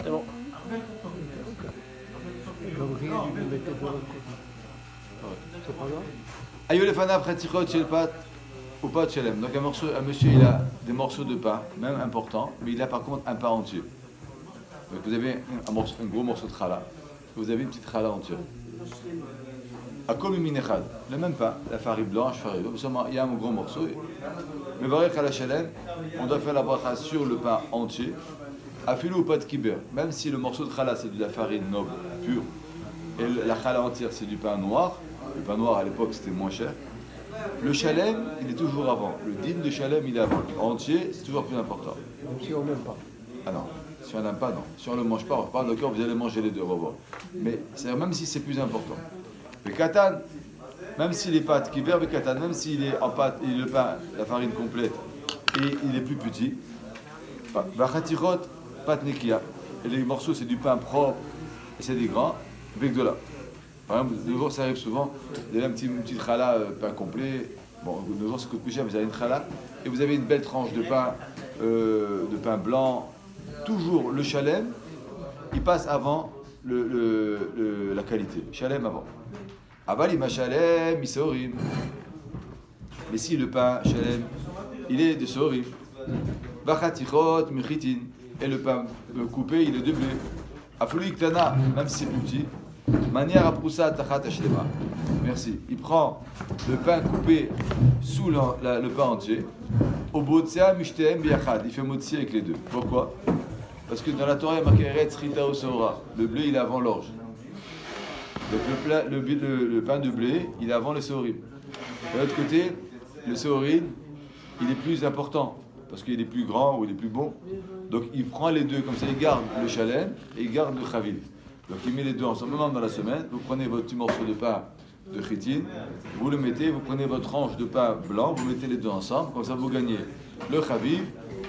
C'est bon. C'est pas grave. Ayo lefanav chatichot shel pat ou pat shelem. Donc un monsieur, il a des morceaux de pain, même importants, mais il a par contre un pain entier. Donc vous avez un gros morceau de challah, vous avez une petite challah entière. Akol minechad, le même pain, la farine blanche, farine. Seulement il y a un gros morceau. Mais varech ala shelem, on doit faire la bracha sur le pain entier. Afilou ou pas de kiber, même si le morceau de challah c'est de la farine noble, pure, et la challah entière c'est du pain noir. Le pain noir à l'époque c'était moins cher. Le shalem, il est toujours avant. Le din de shalem, il est avant. Entier, c'est toujours plus important. Même si on n'aime pas. Ah non, si on n'aime pas, non. Si on ne le mange pas, on parle d'accord, vous allez manger les deux, on va voir. Mais c'est même si c'est plus important. Le katan, même si les pâtes qui verbe katan, même s'il est en pâte, et le pain, la farine complète, et il est plus petit, vachatirot, pâte nekia. Et les morceaux, c'est du pain propre, et c'est des grands, avec de là. Par exemple, de nos jours, ça arrive souvent, vous avez une petite challah, pain complet. Bon, de nos jours, ça coûte plus cher, mais vous avez une challah, et vous avez une belle tranche de pain blanc. Toujours le shalem, il passe avant la qualité. Shalem avant. Aval ima shalem, isorim. Mais si le pain shalem, il est de sorim. Bachatichot, michitin. Et le pain coupé, il est de blé. Aflou iktana, même si c'est plus petit. Manière à proussa tachat hashlema. Merci. Il prend le pain coupé sous le pain entier. Au botsea mishtem biachad. Il fait motzi avec les deux. Pourquoi? Parce que dans la Torah, il y a marqué Eretz Rita Osora. Le blé, il est avant l'orge. Donc le pain de blé, il est avant le seorim. De l'autre côté, le seorim, il est plus important. Parce qu'il est plus grand ou il est plus bon. Donc il prend les deux, comme ça il garde le shalem et il garde le chaviv. Donc il met les deux ensemble, même dans la semaine. Vous prenez votre petit morceau de pain de chitin, vous le mettez, vous prenez votre tranche de pain blanc, vous mettez les deux ensemble, comme ça vous gagnez le chaviv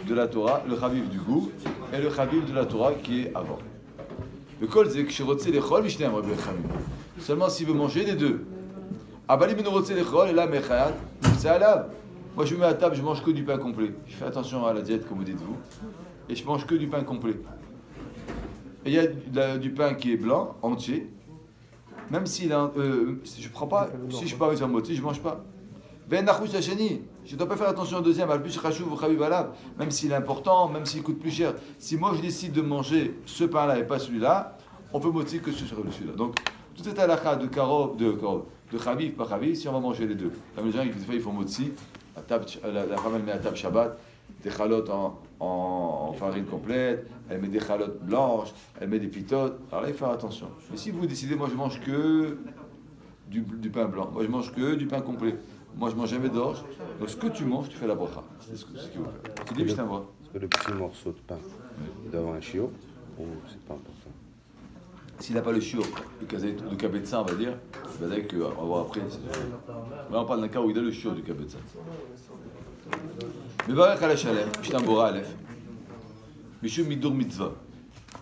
de la Torah, le chaviv du goût, et le chaviv de la Torah qui est avant. Le kol c'est que je retiens les chol, je seulement si vous mangez les deux. Abali ben retiens les chol et là mechayat, c'est à la. Moi je me mets à table, je mange que du pain complet. Je fais attention à la diète comme vous dites vous, et je mange que du pain complet. Et il y a du pain qui est blanc, entier. Même si je prends pas, si je parle sur moitié, je mange pas. Ben nachouch hacheni, je ne dois pas faire attention au deuxième, al plus chachouv ou chaviv alav, même s'il est important, même s'il coûte plus cher. Si moi je décide de manger ce pain-là et pas celui-là, on peut motiver que sur celui-là. Donc tout est à l'achat de chaviv, pas chaviv, si on va manger les deux. Comme les gens, des fois ils font motzi, la femme elle met à table Shabbat, des chalotes en farine complète, elle met des chalotes blanches, elle met des pitotes. Alors là il faut faire attention. Mais si vous décidez, moi je mange que du pain blanc, moi je mange que du pain complet. Moi, je mange jamais d'orge. Donc, ce que tu manges, tu fais la bracha. C'est ce qu'il faut faire. Tu dis, je t'envoie. Est-ce que le petit morceau de pain doit avoir un chiot ou c'est pas important? S'il n'a pas le chiot, le kabetza, on va dire, on va voir après. Là, on parle d'un cas où il a le chiot du kabetza. Mais barech ala shalem, je t'envoie aleph. Mishum midur mitzvah.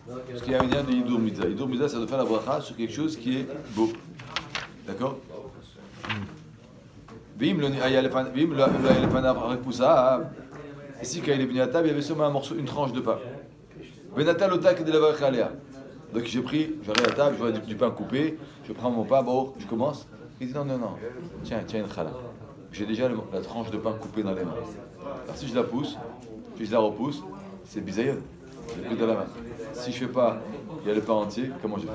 Parce qu'il y a un lien de yidur mitzvah. Yidur mitzvah, ça doit faire la bracha sur quelque chose qui est beau. D'accord? Ici, quand il est venu à table, il y avait seulement un morceau, une tranche de pain. Donc j'ai pris, j'arrive à table, je vois du pain coupé, je prends mon pain, bon, je commence. Il dit non, tiens une challah. J'ai déjà la tranche de pain coupée dans les mains. Alors si je la pousse, puis je la repousse, c'est bisayon, j'ai plus dans la main. Si je fais pas, il y a le pain entier, comment je fais?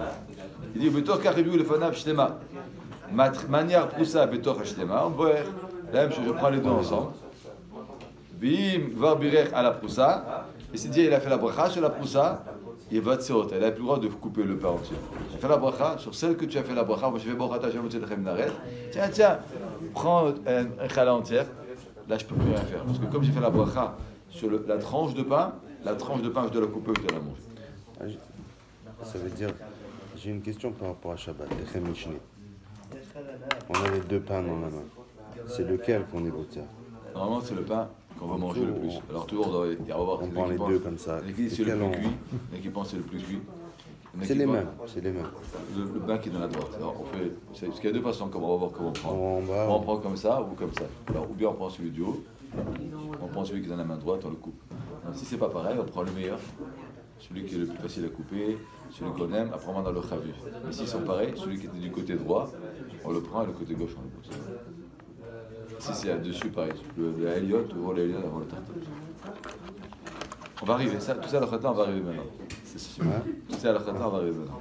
Il dit, le fanav shlema. Manière poussa betor hashlema, on voit la même chose, je prends les deux ensemble. Bim, var birech à la proussa. Et c'est dit, il a fait la bracha sur la proussa, il va tseot, elle a plus le droit de couper le pain entier. Il a fait la bracha sur celle que tu as fait la bracha. Moi je fais borata, je vais me naret. Tiens, prends un challah entière. Là je peux plus rien faire. Parce que comme j'ai fait la bracha sur la tranche de pain, je dois la couper ou je dois la manger. Ça veut dire, j'ai une question par rapport à Shabbat, les Mishneh. On a les deux pains dans la main. C'est lequel qu'on est voté? Normalement, c'est le pain qu'on va manger le plus. Alors, toujours, on va voir. On prend les deux comme ça. Il y en a qui disent c'est le plus cuit, il y en a qui pensent c'est le plus cuit. C'est les mêmes. Le pain qui est dans la droite. Alors, parce qu'il y a deux façons, on va voir comment on prend. On prend comme ça ou comme ça. Alors, ou bien on prend celui du haut, on prend celui qui est dans la main droite, on le coupe. Alors, si c'est pas pareil, on prend le meilleur. celui qui est le plus facile à couper, celui qu'on aime, après on va dans le chavif. Ici ils sont pareils, celui qui était du côté droit, on le prend et le côté gauche on le pousse. Ici c'est là-dessus pareil, le Elliot, ouvre le Elliot avant le tartare. On va arriver, ça, tout ça à la khata, on va arriver maintenant. C'est sûr. Tout ça à la khata, on va arriver maintenant.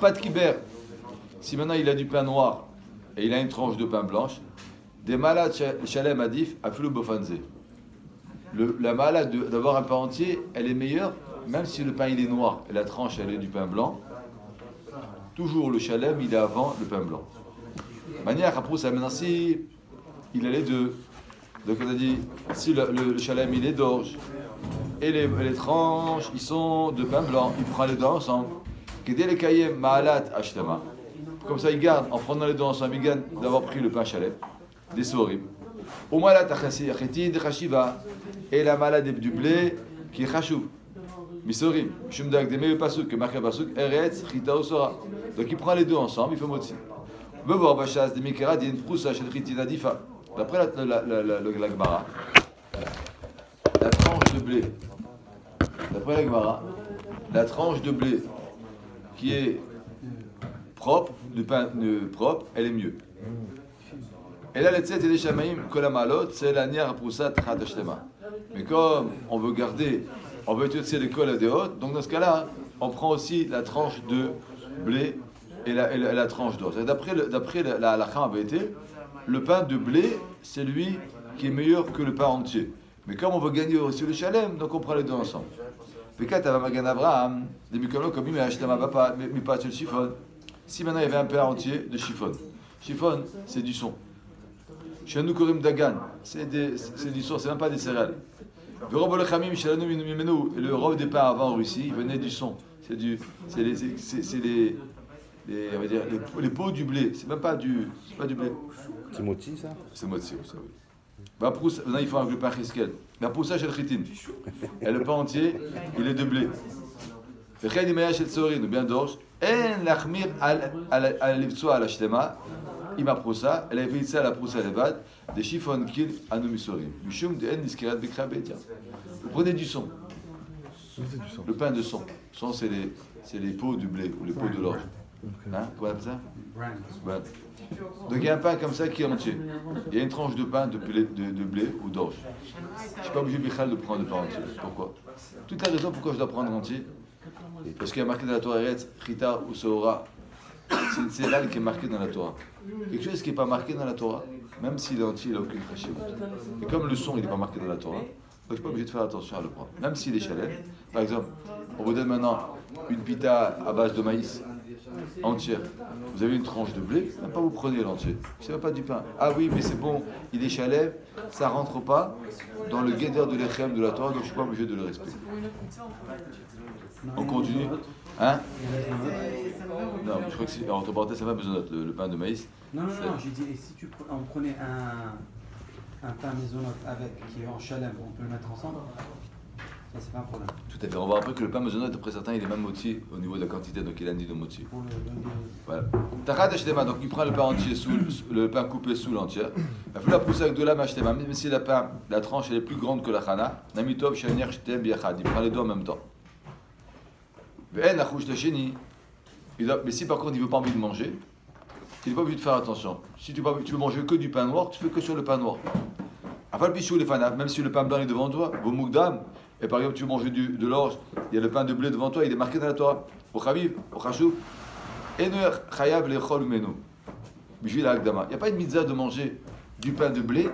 Pas de kiber. Si maintenant il a du pain noir et il a une tranche de pain blanche, des malades shalem adif à flou bofanze. La malade d'avoir un pain entier, elle est meilleure, même si le pain il est noir et la tranche elle est du pain blanc. Toujours le shalem il est avant le pain blanc. Manière après ça maintenant si il a les deux. Donc on a dit si le shalem il est d'orge et les tranches ils sont de pain blanc, il prend les deux ensemble. Comme ça il garde en prenant les deux ensemble, il gagne d'avoir pris le pain shalem, des sorim. Et la malade du blé qui est chachou. Misorim, shumdak de meilleur pasuk que marqué pasuk, eretz, chita osora. Donc il prend les deux ensemble, il fait motzi. Me voir bachas de mikera, il y a une proussa chez le chitina difa. D'après la Gemara, la tranche de blé, d'après la Gemara, la tranche de blé qui est propre, du pain propre, elle est mieux. Et là, les tsetes et les shamaïm, kolamalot, c'est la nière proussa tchat hashlema. Mais comme on veut garder, on veut utiliser les cols à des hautes, donc dans ce cas-là, on prend aussi la tranche de blé et la tranche d'or. D'après la halakha avait été, le pain de blé, c'est lui qui est meilleur que le pain entier. Mais comme on veut gagner aussi le shalem, donc on prend les deux ensemble. Si maintenant il y avait un pain entier de chiffon. Chiffon, c'est du son. Chez nous, Korim Dagan, c'est du son, c'est même pas des céréales. Le robe des pains avant en Russie, il venait du son. C'est les pots du blé. C'est même pas du blé. C'est moti ça? C'est moti, ça oui. Maintenant il faut un le pain chiskel. Mais pour ça, j'ai le chitin. Et le pain entier, il est de blé. Le chay d'imaya chez Tsorin, ou bien d'orge. En l'achmir al l'ivtsoa al ashtema. Il m'a proussa, elle a fait ça à la proussa levad, des chiffons qu'il a nommé sorim. Mishum de en diskerat bekra betia. Vous prenez du son. Le pain de son. Son, c'est les pots du blé ou les pots de l'orge. Hein? Comment on appelle ça? Bran. Donc il y a un pain comme ça qui est entier. Il y a une tranche de pain de blé ou d'orge. Je ne suis pas obligé de prendre le pain entier. Pourquoi? Toute la raison pourquoi je dois prendre entier, parce qu'il y a marqué dans la Torah Eretz, Chita ou Sohora. C'est une céréale qui est marquée dans la Torah. Quelque chose qui n'est pas marqué dans la Torah, même s'il est entier, il n'a aucune chashivut. Et comme le son, il n'est pas marqué dans la Torah, donc je ne suis pas obligé de faire attention à le prendre. Même s'il est shalem. Par exemple, on vous donne maintenant une pita à base de maïs entière. Vous avez une tranche de blé, même pas vous prenez l'entier. Ce n'est pas du pain. Ah oui, mais c'est bon, il est shalem, ça ne rentre pas dans le guéder de l'Echem de la Torah, donc je ne suis pas obligé de le respecter. On continue. Hein? Non, je crois que c'est entre parenthèses, ça va besoin de le pain de maïs. Non, j'ai dit, et si on prenait un pain maisonnote avec qui est en chalem, on peut le mettre ensemble? Ça, c'est pas un problème. Tout à fait. On voit après que le pain maisonnote, après certains, il est même moti au niveau de la quantité, donc il a dit de moti. Voilà. Tachat hashtema, donc il prend le pain entier, le pain coupé sous l'entière. Il faut la pousser avec de la hashtema, même si la tranche elle est plus grande que la chana. Namitov, shanir, shtem, biachad. Il prend les deux en même temps. Mais si par contre il veut pas envie de manger, il n'est pas obligé de faire attention. Si tu veux manger que du pain noir, tu fais que sur le pain noir. Même si le pain blanc est devant toi, vos moukdam, et par exemple tu veux manger de l'orge, il y a le pain de blé devant toi, il est marqué dans la Torah. Au chaviv, au chashou, enu chayav lechol menu. Il n'y a pas une mitzvah de manger du pain de blé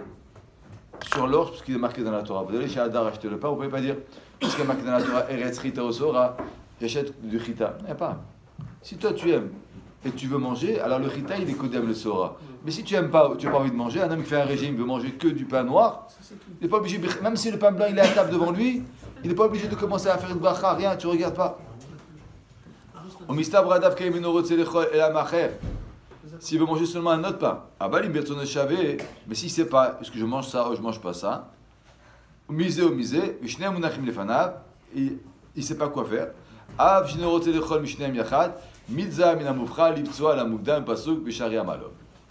sur l'orge parce qu'il est marqué dans la Torah. Vous allez chez Hadar acheter le pain, vous ne pouvez pas dire, parce qu'il est marqué dans la Torah, Eretz Chita Osora, j'achète du chita. Il n'y a pas. Si toi tu aimes et tu veux manger, alors le chita il est kodem le sora. Mais si tu n'aimes pas, tu n'as pas envie de manger, un homme qui fait un régime veut manger que du pain noir, il n'est pas obligé, même si le pain blanc il est à table devant lui, il n'est pas obligé de commencer à faire une bracha, rien, tu ne regardes pas. S'il veut manger seulement un autre pain, mais s'il ne sait pas, est-ce que je mange ça ou je ne mange pas ça, il ne sait pas quoi faire.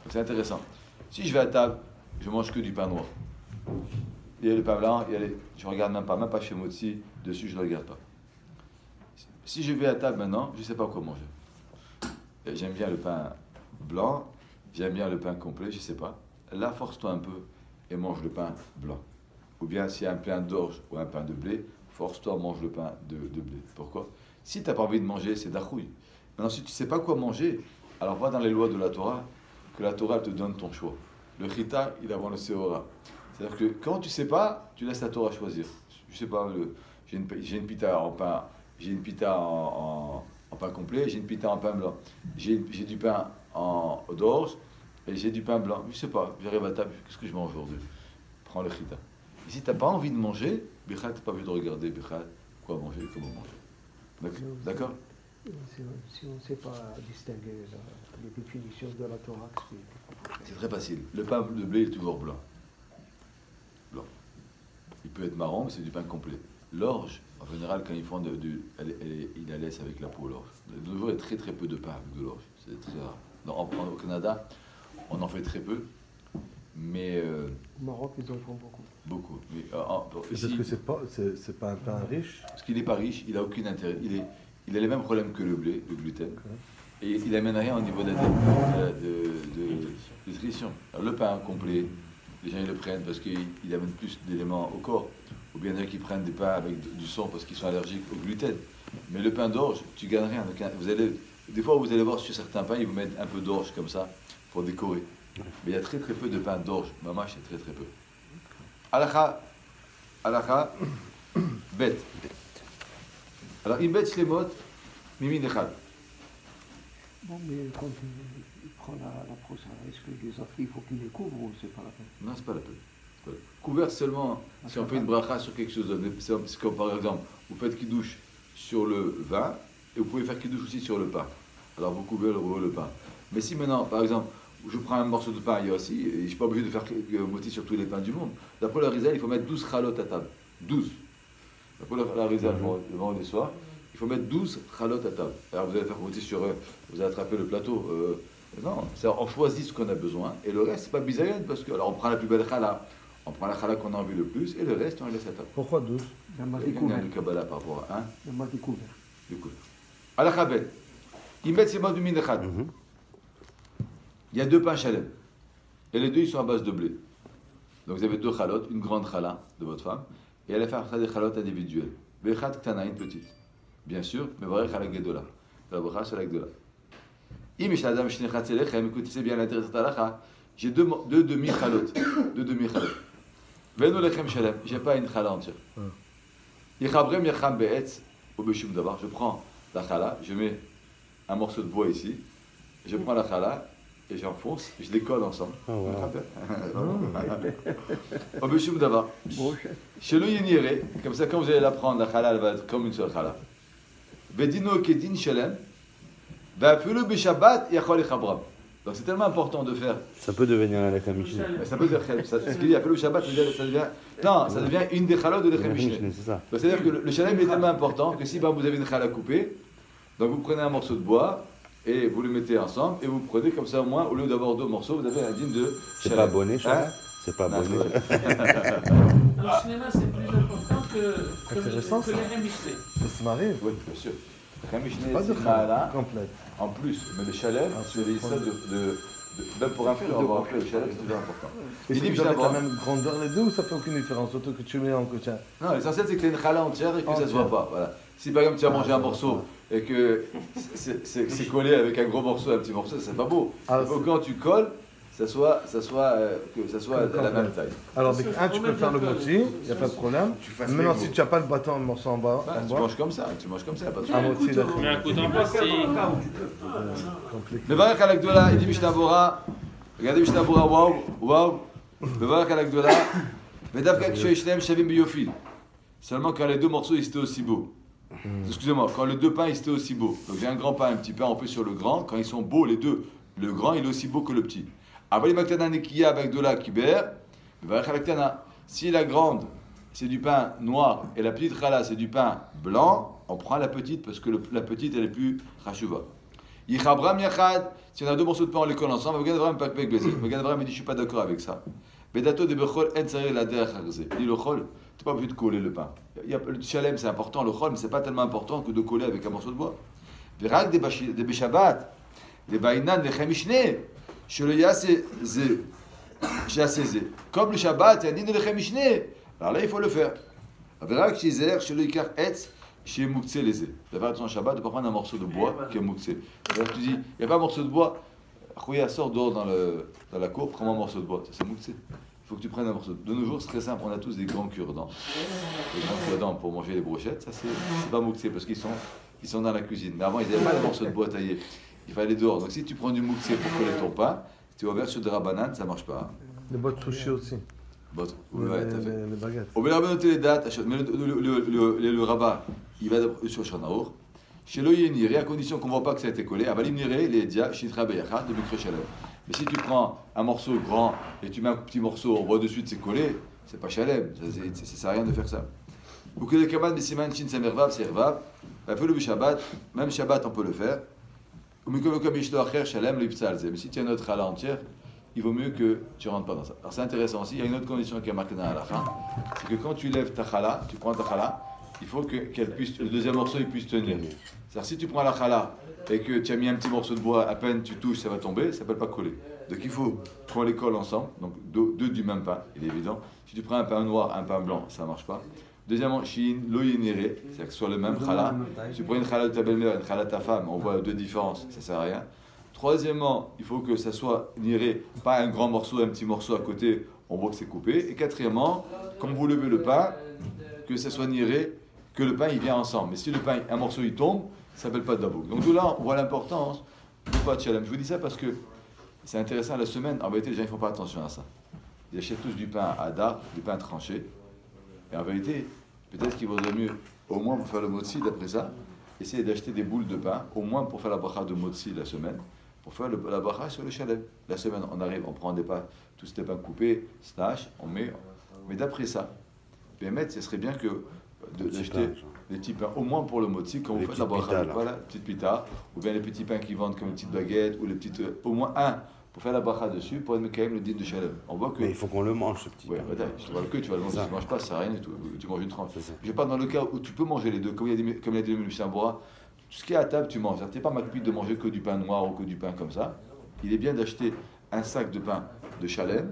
C'est intéressant. Si je vais à table, je mange que du pain noir. Il y a le pain blanc, je ne regarde même pas chez Motsi, dessus je ne regarde pas. Si je vais à table maintenant, je ne sais pas quoi manger. Et j'aime bien le pain blanc, j'aime bien le pain complet, je ne sais pas. Là, force-toi un peu et mange le pain blanc. Ou bien s'il y a un pain d'orge ou un pain de blé, force-toi, mange le pain de blé. Pourquoi? Si tu n'as pas envie de manger, c'est d'achouille. Maintenant, si tu ne sais pas quoi manger, alors va dans les lois de la Torah, que la Torah te donne ton choix. Le chita, il est avant le seora. C'est-à-dire que quand tu ne sais pas, tu laisses la Torah choisir. Je ne sais pas, j'ai une pita en pain, j'ai une pita en pain complet, j'ai une pita en pain blanc. J'ai du pain d'orge et j'ai du pain blanc. Je ne sais pas, j'arrive à table, qu'est-ce que je mange aujourd'hui? Prends le chita. Et si tu n'as pas envie de manger, Bichal, tu n'as pas envie de regarder Bichal, quoi manger, comment manger. D'accord? Si on ne sait pas distinguer les définitions de la Torah, c'est très facile. Le pain de blé est toujours blanc. Blanc. Il peut être marron, mais c'est du pain complet. L'orge, en général, quand ils font il la laisse avec la peau, l'orge. De nos jours, il y a très très peu de pain avec de l'orge. C'est très rare. Au Canada, on en fait très peu. Mais. Au Maroc, ils en font beaucoup. Beaucoup. Mais, ici, parce que c'est pas un pain riche. Parce qu'il n'est pas riche, il n'a aucun intérêt. Il a les mêmes problèmes que le blé, le gluten. Okay. Et il n'amène rien au niveau de nutrition. Alors le pain complet, les gens ils le prennent parce qu'il amène plus d'éléments au corps. Ou bien il y en a qui prennent des pains avec du sang parce qu'ils sont allergiques au gluten. Mais le pain d'orge, tu gagnes rien. Des fois, vous allez voir sur certains pains, ils vous mettent un peu d'orge comme ça pour décorer. Mais il y a très très peu de pain d'orge. Mamash, c'est très très peu. Alakha, bête. Alors, il bête les mots, mimi nechad. Bon, mais quand il prend la brosse, est-ce que les autres, il faut qu'il les couvre ou c'est pas la peine? Non, c'est pas la peine. Couvert seulement si on fait une bracha sur quelque chose d'autre. C'est comme par exemple, vous faites kidouche sur le vin et vous pouvez faire kidouche aussi sur le pain. Alors vous couvrez le pain. Mais si maintenant, par exemple, je prends un morceau de pain, il y a aussi, et je ne suis pas obligé de faire moitié sur tous les pains du monde. D'après la Rizal, il faut mettre 12 chalotes à table. 12. D'après la Rizal, le vendredi soir, il faut mettre 12 chalotes à table. Alors vous allez faire moitié sur vous allez attraper le plateau. Non, on choisit ce qu'on a besoin, et le reste, c'est pas bisaïen, parce que, alors on prend la plus belle chala, on prend la chala qu'on a envie le plus, et le reste, on la laisse à table. Pourquoi 12? Il y a du Kabbalah par rapport à un. Le mal découvert. Al-Khabet. Ils mettent ses mains du minechad. Il y a 2 pains chalem. Et les 2, ils sont à base de blé. Donc vous avez 2 chalotes, une grande chala de votre femme, et elle va faire des chalotes individuelles. Bechat ktana, une petite. Bien sûr, mais vrai chalak gedola. La bracha chalak gedola. Écoutez bien l'intérêt de cette halakha. J'ai 2 demi-chalotes. 2 demi-chalotes. Veno lechem shalem. J'ai pas une chala entière. Yichabrem yacham be'etz ou beshum davar. Je prends la chala, je mets un morceau de bois ici, je prends la chala et j'enfonce, je les colle ensemble. Au beshum davar. Chez le yéniré, comme ça quand vous allez la prendre, la chala elle va être comme une seule chala. Vedino kedin shalem. Donc c'est tellement important de faire. Ça peut devenir un lechem mishneh. Ça peut dire ce qu'il dit après le Shabbat, ça devient. Non, ça devient une des chalotes de lechem mishneh. C'est-à-dire que le shalem est tellement important que si vous avez une chala coupée, donc vous prenez un morceau de bois et vous le mettez ensemble et vous prenez comme ça au moins, au lieu d'avoir 2 morceaux, vous avez un digne de. C'est pas abonné, Shabbat. C'est pas abonné. Le cinéma c'est plus important que lechem mishneh. Ça m'arrive. Oui, bien sûr. Lechem mishneh, Pas de c'est chala complète. En plus, mais le chalem, c'est ça même pour un frère, avoir appelé le chalem, c'est toujours important. Est-ce qu'ils doivent être la même grandeur les deux ou ça fait aucune différence, surtout que tu mets en coach? Non, l'essentiel c'est que tu aies une chala entière et que ça ne se voit pas. Voilà. Si par exemple tu as mangé un morceau et que c'est collé avec un gros morceau, un petit morceau, c'est pas beau. Il faut que quand tu colles, que ça soit de la même taille. Alors, avec tu peux faire le moti, il n'y a pas de problème. Maintenant, si tu n'as pas le bâton, le morceau en bas. Tu manges comme ça, pas de un moti, d'accord. Mais un coup d'en plastique. Le Barak al-Agdola, il dit Mishnah Bora, regardez Mishnah Bora, waouh, le Barak al-Agdola, Vedavka Kshoishlem Shavim Biyofil. Seulement quand les 2 morceaux ils étaient aussi beaux. Excusez-moi, quand les 2 pains ils étaient aussi beaux. Donc j'ai un grand pain, un petit pain, on fait sur le grand. Quand ils sont beaux les 2, le grand il est aussi beau que le petit. Après les maktana nekiya avec de la kiber, si la grande c'est du pain noir et la petite chala c'est du pain blanc, on prend la petite parce que la petite elle est plus chashuva. Yichabram yachad, si on a 2 morceaux de pain on les colle ensemble, Megan Avram il dit je suis pas d'accord avec ça. Bedato de bechol en tsaré la derech harzé. Dit le chol, tu n'es pas obligé de coller le pain. Le shalem c'est important, le chol, mais c'est pas tellement important que de coller avec un morceau de bois. Virak de beshabat, de bainan de chemishne, shelo yase ze, yase ze. Comme le Shabbat, il y a dit de chemishne. Alors là, il faut le faire. Virak shizer, shelo yikar etz, chez moukse les ais. D'abord, dans le Shabbat, de ne pas prendre un morceau de bois qui est moukse. Alors tu dis, il n'y a pas un morceau de bois. Khouya sort dehors dans la cour, prends un morceau de bois. Ça, c'est moukse. Il faut que tu prennes un morceau. De nos jours, c'est très simple. On a tous des grands cure-dents. Les grands cure-dents pour manger les brochettes, ça, c'est pas moukse parce qu'ils sont dans la cuisine. Mais avant, ils n'avaient pas de morceau de bois taillé. Il fallait aller dehors. Donc si tu prends du moukse pour coller ton pain, si tu vas vers sur des rabananes, ça ne marche pas. Les boîtes sushi aussi. Ouais, t'as fait. Les baguettes. On va noter les dates, mais le rabbin, il va sur Shanaour. Chez l'Oyeniré, à condition qu'on ne voit pas que ça a été collé, Avalimniré, les dia, Shitra Beyacha, de Mikre Shalem. Mais si tu prends un morceau grand et tu mets un petit morceau, on voit de suite c'est collé, c'est pas Shalem, ça sert à rien de faire ça. Ou que le Kaman Bessiman Shin Samervav, c'est Ervav, il faut le Shabbat, même Shabbat on peut le faire. Ou Mikolokam Ishto Acher Shalem, le Ipsalze. Mais si tu as une autre chala entière, il vaut mieux que tu ne rentres pas dans ça. Alors c'est intéressant aussi, il y a une autre condition qui est marquée dans la halakha, c'est que quand tu lèves ta chala, tu prends ta chala, il faut que le deuxième morceau il puisse tenir. C'est-à-dire si tu prends la chala et que tu as mis un petit morceau de bois, à peine tu touches, ça va tomber, ça ne s'appelle pas coller. Donc il faut qu'on les colle ensemble, donc deux du même pain, il est évident. Si tu prends un pain noir, un pain blanc, ça ne marche pas. Deuxièmement, shin, lo yénéré, c'est-à-dire que ce soit le même chala. Si tu prends une chala de ta belle-mère et une chala de ta femme, on voit deux différences, ça ne sert à rien. Troisièmement, il faut que ça soit niré, pas un grand morceau, un petit morceau à côté, on voit que c'est coupé. Et quatrièmement, quand vous levez le pain, que ça soit niré, que le pain il vient ensemble. Mais si le pain, un morceau il tombe, ça ne s'appelle pas dabouk. Donc là, on voit l'importance du pas de shalem. Je vous dis ça parce que c'est intéressant la semaine. En vérité, les gens ne font pas attention à ça. Ils achètent tous du pain à dar, du pain tranché. Et en vérité, peut-être qu'il vaudrait mieux, au moins pour faire le motzi d'après ça, essayer d'acheter des boules de pain, au moins pour faire la bracha de motzi la semaine. Pour faire la bracha sur le shalem. La semaine, on arrive, on prend des pains, tous ces pains coupés, stash, on met. Mais d'après ça, permettre, ce serait bien que d'acheter des petits pains, au moins pour le motzi, quand vous faites la bracha, voilà, petite pita, ou bien les petits pains qui vendent comme une petite baguette, ou les petites, au moins un, pour faire la bracha dessus, pour être quand même le din de shalem. On voit que. Mais il faut qu'on le mange, ce petit pain. Ouais, tu vois le queue, tu vas le manger, tu ne manges pas, ça sert à rien du tout. Tu manges une tranche. Je parle dans le cas où tu peux manger les deux, comme il a dit le Lucien Bois. Tout ce qui est à table, tu manges. Tu n'es pas macpide de manger que du pain noir ou que du pain comme ça. Il est bien d'acheter un sac de pain de Shalem.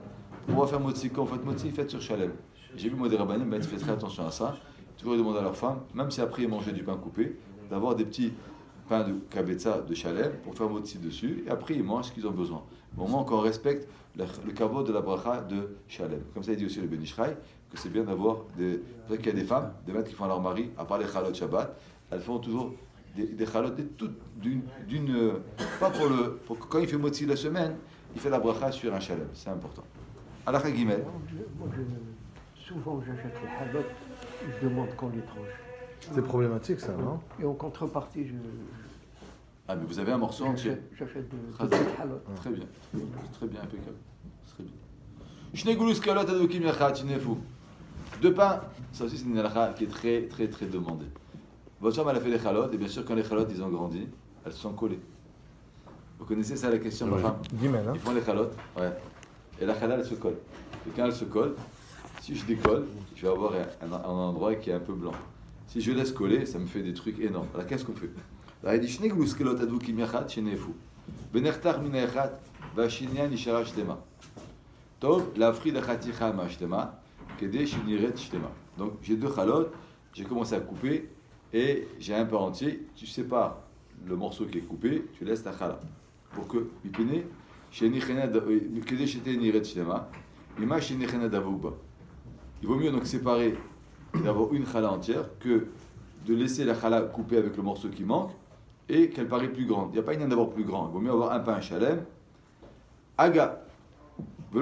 On va faire motzi. Quand vous faites motzi, faites sur Shalem. J'ai vu moi des rabbanim, mais ils font très attention à ça. Toujours demander à leur femme, même si après ils mangeaient du pain coupé, d'avoir des petits pains de kabetza de Shalem pour faire motzi dessus. Et après ils mangent ce qu'ils ont besoin. Mais au moins qu'on respecte le kavod de la bracha de Shalem. Comme ça il dit aussi le Ben Ishraï, que c'est bien d'avoir des. C'est vrai qu'il y a des femmes, des maîtres qui font à leur mari, à part les chalot Shabbat, elles font toujours des chalotes, pas pour que quand il fait motzi la semaine, il fait la bracha sur un shalem, c'est important. Alors, Guimel. Souvent, j'achète les chalotes, je demande qu'on les tranche. C'est problématique ça, non? Et en contrepartie, Ah, mais vous avez un morceau entier. J'achète de petites chalotes. Très bien, très bien, impeccable. Très bien. Shnegoulous kalot adokim yachat, fou. Deux pains, ça aussi c'est une halakha qui est très, très, très demandée. Votre femme, elle a fait les chalotes, et bien sûr, quand les chalotes, ils ont grandi, elles se sont collées. Vous connaissez ça, la question de ma femme? Guimel, hein? Ils font les chalotes, ouais. Et la chala, elle se colle. Et quand elle se colle, si je décolle, je vais avoir un endroit qui est un peu blanc. Si je laisse coller, ça me fait des trucs énormes. Alors, qu'est-ce qu'on fait? Là, il dit, Shneglus kelot adou kim yachat, shenefu. Benertar mina yachat, vashinyan ishara shtema. Tov, l'afri de chaticha ma shtema, kede shiniret shtema. Donc, j'ai deux chalotes, j'ai commencé à couper. Et j'ai un pain entier, tu sépares le morceau qui est coupé, tu laisses ta chala. Pour que, il vaut mieux donc séparer et d'avoir une chala entière que de laisser la chala coupée avec le morceau qui manque et qu'elle paraît plus grande. Il n'y a pas une d'avoir plus grand. Il vaut mieux avoir un pain shalem. Aga. Il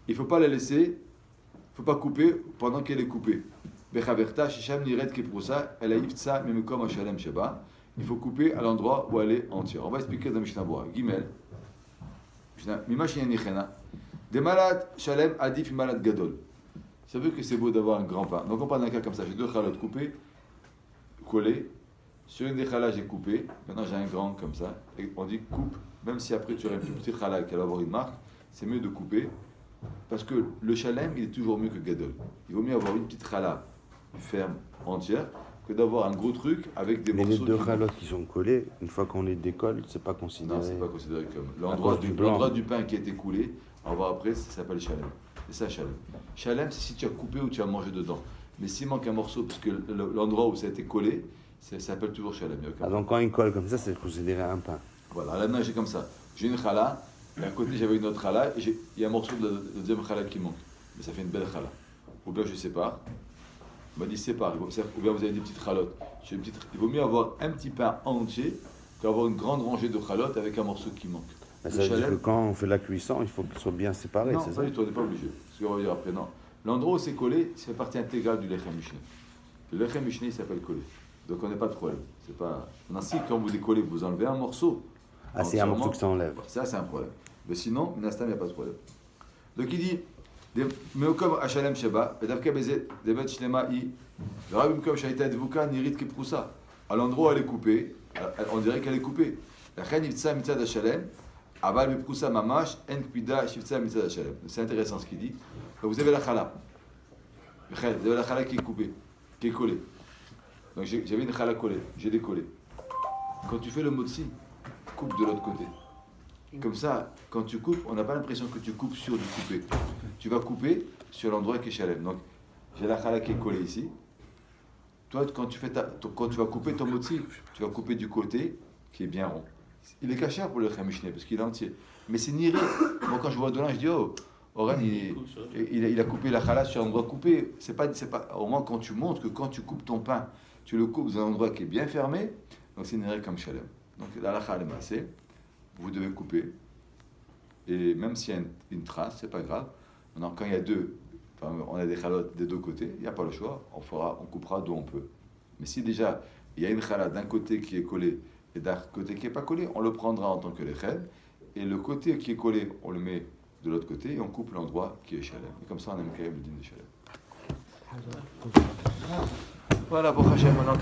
ne faut pas la laisser, il ne faut pas couper pendant qu'elle est coupée. Il faut couper à l'endroit où elle est entière. On va expliquer dans Mishnah Bora. Gimel. Des malades, Shalem, Adif, malade Gadol. Ça veut que c'est beau d'avoir un grand pain. Donc on parle d'un cas comme ça. J'ai deux chalotes coupées, collées. Sur une des chalas, j'ai coupé. Maintenant j'ai un grand comme ça. Et on dit coupe. Même si après tu aurais un plus petit chala qui va avoir une marque, c'est mieux de couper, parce que le chalem, il est toujours mieux que gadol. Il vaut mieux avoir une petite chala ferme, entière, que d'avoir un gros truc avec des morceaux. Mais les deux chalotes qui sont collées, une fois qu'on les décolle, c'est pas considéré. Non, c'est pas considéré comme. L'endroit du pain qui a été coulé, on va voir après, ça s'appelle chalem. C'est ça, chalem. Chalem, c'est si tu as coupé ou tu as mangé dedans. Mais s'il manque un morceau, parce que l'endroit où ça a été collé, ça s'appelle toujours chalem. Ah, donc quand il colle comme ça, c'est considéré un pain. Voilà, là maintenant j'ai comme ça. J'ai une chala, et à côté j'avais une autre chala, et il y a un morceau de la deuxième chala qui manque. Mais ça fait une belle chala. Ou bien je sépare. On m'a dit sépare. Ou bien vous avez des petites chalotes. Il vaut mieux avoir un petit pain entier qu'avoir une grande rangée de chalotes avec un morceau qui manque. Ça veut dire que quand on fait la cuisson, il faut qu'ils soient bien séparés, non, c'est ça? Non, pas du tout, on n'est pas obligé. Ce qu'on va dire après, non. L'endroit où c'est collé, c'est partie intégrale du lechem mishné. Le lechem mishné, il s'appelle collé. Donc on n'est pas de problème. C'est pas... Maintenant, si quand vous décollez, vous enlevez un morceau. Ah, c'est un morceau que ça enlève. Ça, c'est un problème. Mais sinon, Minastam, il n'y a pas de problème. Donc il dit, Meokom Hachalem Sheba, Bedavka Bezet, Devet Shlema I, Rabimkom Shaita Dvuka, Nirit Kiproussa. À l'endroit où elle est coupée, on dirait qu'elle est coupée. La Chen Iftsa Mitzad Hachalem, Abal Biproussa Mamash, En Kpida Shifta Mitzad Hachalem. C'est intéressant ce qu'il dit. Vous avez la chala. Vous avez la chala qui est coupée, qui est collée. Donc j'avais une chala collée, j'ai décollé. Quand tu fais le motzi, coupe de l'autre côté. Comme ça, quand tu coupes, on n'a pas l'impression que tu coupes sur du coupé. Tu vas couper sur l'endroit qui est chalem. Donc j'ai la chala qui est collée ici. Toi, quand tu vas couper ton motzi, tu vas couper du côté qui est bien rond. Il est caché pour le chamishné parce qu'il est entier. Mais c'est niré. Moi, quand je vois de loin, je dis oh. Oren, il a coupé la chala sur un endroit coupé. C'est pas, au moins, quand tu montres que quand tu coupes ton pain, tu le coupes dans un endroit qui est bien fermé, donc c'est une règle comme shalem. Donc la halakha est massée, vous devez couper. Et même s'il y a une trace, c'est pas grave. Maintenant, quand il y a on a des chalotes des deux côtés, il n'y a pas le choix, on coupera d'où on peut. Mais si déjà il y a une chala d'un côté qui est collée et d'un côté qui n'est pas collé, on le prendra en tant que lechem. Et le côté qui est collé, on le met de l'autre côté et on coupe l'endroit qui est chalem. Et comme ça, on a même quand même le dîner de chalem. Voilà pour Hachem maintenant.